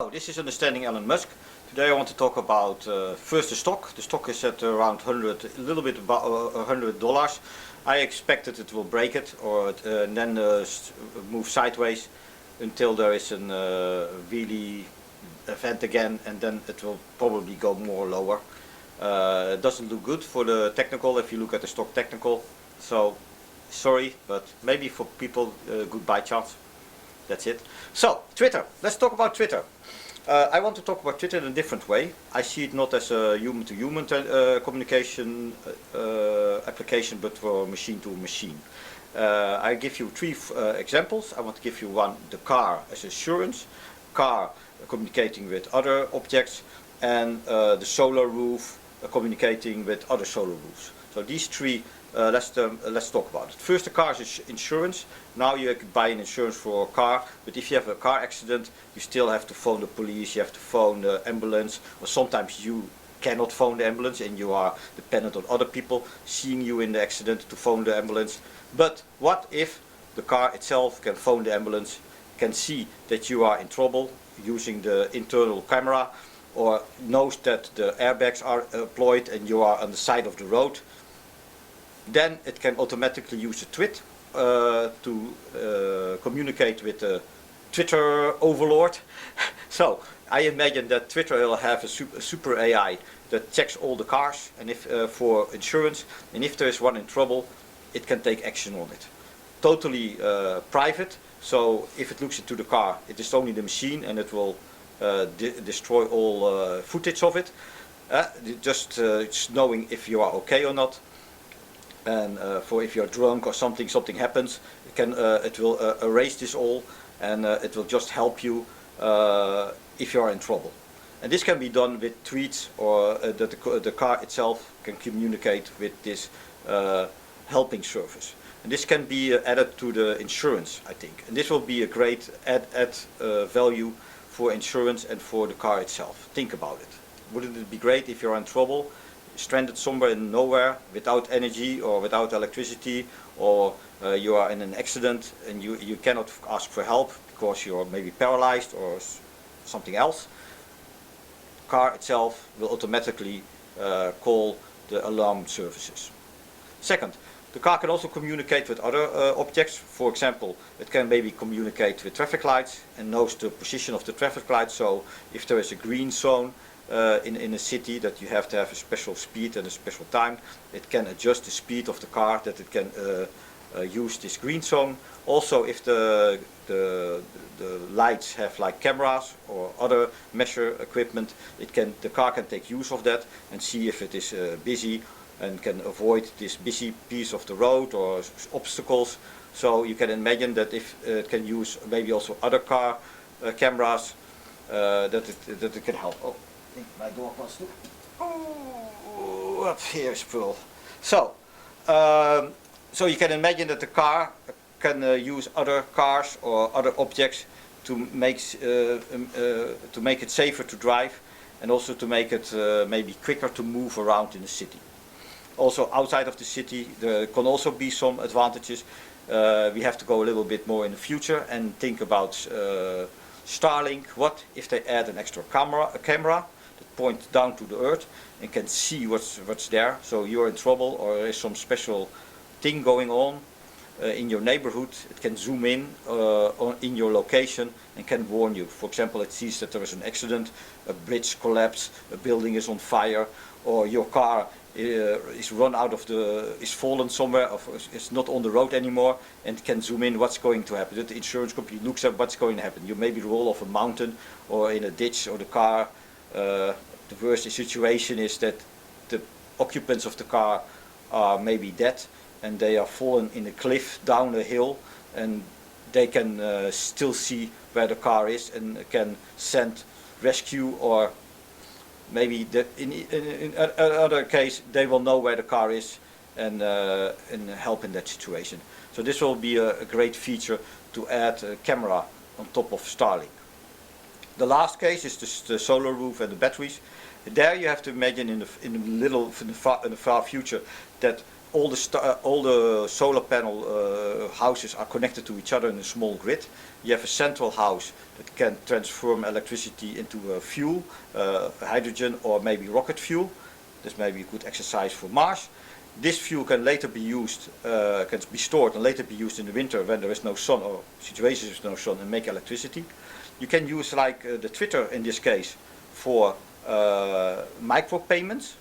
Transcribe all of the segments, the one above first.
So this is Understanding Elon Musk. Today I want to talk about first the stock. The stock is at around 100, a little bit about $100. I expected it will break it or then move sideways until there is a really event again, and then it will probably go more lower. It doesn't look good for the technical if you look at the stock technical. So sorry, but maybe for people goodbye chance. That's it. So, Twitter. Let's talk about Twitter. I want to talk about Twitter in a different way. I see it not as a human-to-human communication application, but for machine-to-machine. I give you three examples. I want to give you one, the car as insurance, car communicating with other objects, and the solar roof communicating with other solar roofs. So these three, let's talk about it. First, the car is insurance. Now you can buy an insurance for a car, but if you have a car accident, you still have to phone the police, you have to phone the ambulance, or sometimes you cannot phone the ambulance and you are dependent on other people seeing you in the accident to phone the ambulance. But what if the car itself can phone the ambulance, can see that you are in trouble using the internal camera, or knows that the airbags are employed and you are on the side of the road? Then it can automatically use a tweet to communicate with the Twitter overlord. So I imagine that Twitter will have a super AI that checks all the cars, and if for insurance, and if there is one in trouble, it can take action on it. Totally private. So if it looks into the car, it is only the machine, and it will destroy all footage of it. Just knowing if you are okay or not. And for if you're drunk or something happens, it will erase this all, and it will just help you if you are in trouble. And this can be done with tweets, or that the car itself can communicate with this helping service. And this can be added to the insurance, I think. And this will be a great add value for insurance and for the car itself. Think about it. Wouldn't it be great if you're in trouble, stranded somewhere in nowhere, without energy or without electricity, or you are in an accident and you cannot ask for help because you're maybe paralyzed or something else? The car itself will automatically call the alarm services. Second, the car can also communicate with other objects. For example, it can maybe communicate with traffic lights and knows the position of the traffic lights. So if there is a green zone in a city that you have to have a special speed and a special time, it can adjust the speed of the car that it can use this green zone. Also, if the lights have like cameras or other measure equipment, the car can take use of that and see if it is busy, and can avoid this busy piece of the road or obstacles. So you can imagine that if it can use maybe also other car cameras, that it can help. Oh, I think my dog wants to. Oh, up here is Pearl. So, so you can imagine that the car can use other cars or other objects to make it safer to drive, and also to make it maybe quicker to move around in the city. Also outside of the city there can also be some advantages. We have to go a little bit more in the future and think about Starlink. What if they add an extra camera that points down to the earth and can see what's there? So you're in trouble or there is some special thing going on in your neighborhood. It can zoom in your location and can warn you. For example, it sees that there is an accident, a bridge collapsed, a building is on fire, or your car is run out of is fallen somewhere, or is not on the road anymore, and can zoom in what's going to happen. The insurance company looks at what's going to happen. You maybe roll off a mountain or in a ditch, or the car, the worst situation is that the occupants of the car are maybe dead and they are fallen in a cliff down a hill, and they can still see where the car is and can send rescue, or maybe in other case they will know where the car is and help in that situation. So this will be a great feature to add a camera on top of Starlink. The last case is the solar roof and the batteries. There you have to imagine in the far future that all the solar panel houses are connected to each other in a small grid. You have a central house that can transform electricity into fuel, hydrogen or maybe rocket fuel. This may be a good exercise for Mars. This fuel can later be used, can be stored and later be used in the winter when there is no sun or situations with no sun and make electricity. You can use like the Twitter in this case for micropayments.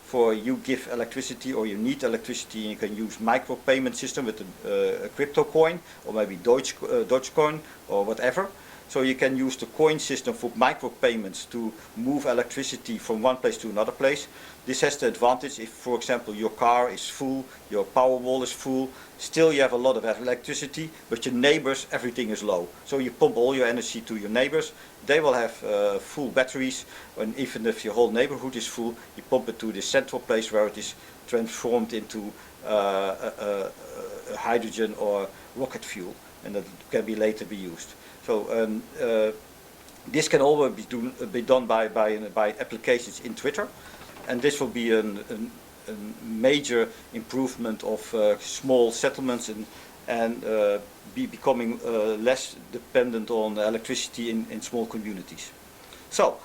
For you give electricity or you need electricity, and you can use micropayment system with a crypto coin or maybe Dogecoin or whatever. So you can use the coin system for micropayments to move electricity from one place to another place. This has the advantage if, for example, your car is full, your power wall is full, still you have a lot of electricity, but your neighbors, everything is low. So you pump all your energy to your neighbors. They will have full batteries, and even if your whole neighborhood is full, you pump it to the central place where it is transformed into hydrogen or rocket fuel, and that can be later be used. So this can always be done by applications in Twitter, and this will be a major improvement of small settlements and be becoming less dependent on electricity in small communities. So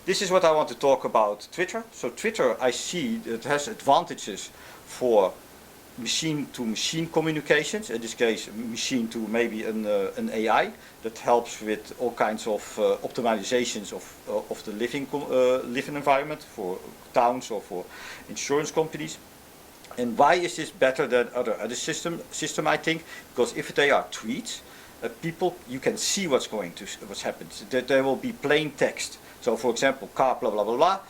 this is what I want to talk about Twitter. So Twitter, I see it has advantages for machine-to-machine communications, in this case machine to maybe an AI that helps with all kinds of optimizations of the living environment for towns or for insurance companies. And why is this better than other system I think? Because if they are tweets, people, you can see what's happened. There will be plain text. So for example, car blah blah blah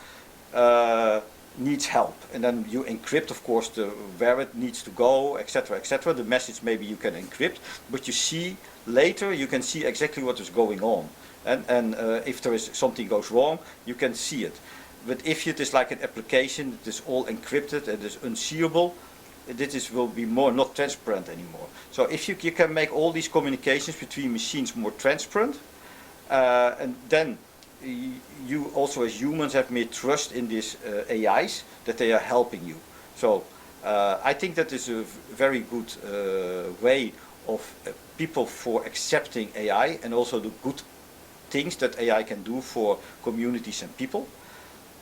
blah needs help, and then you encrypt, of course, where it needs to go, etc., etc. The message maybe you can encrypt, but you see later, you can see exactly what is going on, and if there is something goes wrong, you can see it. But if it is like an application that is all encrypted and is unseeable, will be more not transparent anymore. So if you can make all these communications between machines more transparent, and then you also as humans have made trust in these AIs that they are helping you. So I think that is a very good way of people for accepting AI and also the good things that AI can do for communities and people.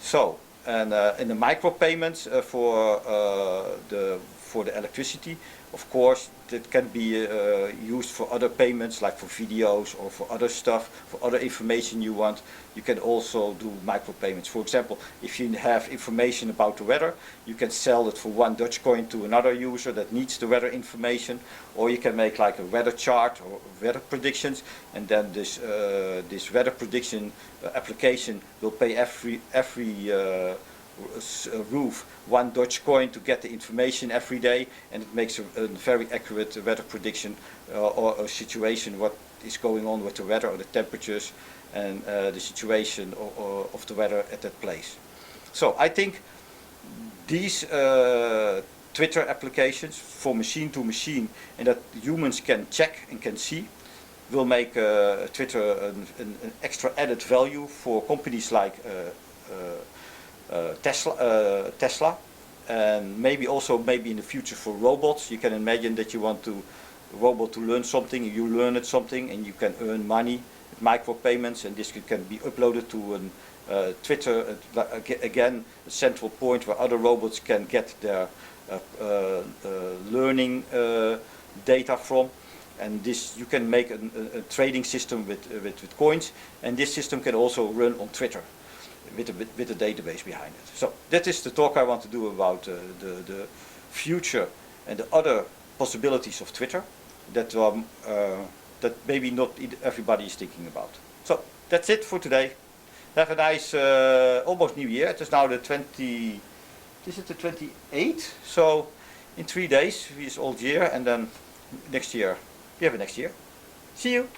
So, and in the micropayments for the electricity, of course, that can be used for other payments, like for videos or for other stuff, for other information you want. You can also do micropayments. For example, if you have information about the weather, you can sell it for one Dutch coin to another user that needs the weather information, or you can make like a weather chart or weather predictions, and then this weather prediction application will pay every roof one Dutch coin to get the information every day, and it makes a very accurate weather prediction or a situation what is going on with the weather or the temperatures and the situation of the weather at that place. So I think these Twitter applications for machine to machine and that humans can check and can see will make Twitter an extra added value for companies like Tesla, and maybe in the future for robots. You can imagine that you want a robot to learn something, you learn it something, and you can earn money with micropayments, and this can be uploaded to Twitter, again a central point where other robots can get their learning data from. And this you can make a trading system with coins, and this system can also run on Twitter with a database behind it. So that is the talk I want to do about the future and the other possibilities of Twitter that maybe not everybody is thinking about. So that's it for today. Have a nice almost New Year. It is now the 28th. So in 3 days is old year, and then next year we have a next year. See you.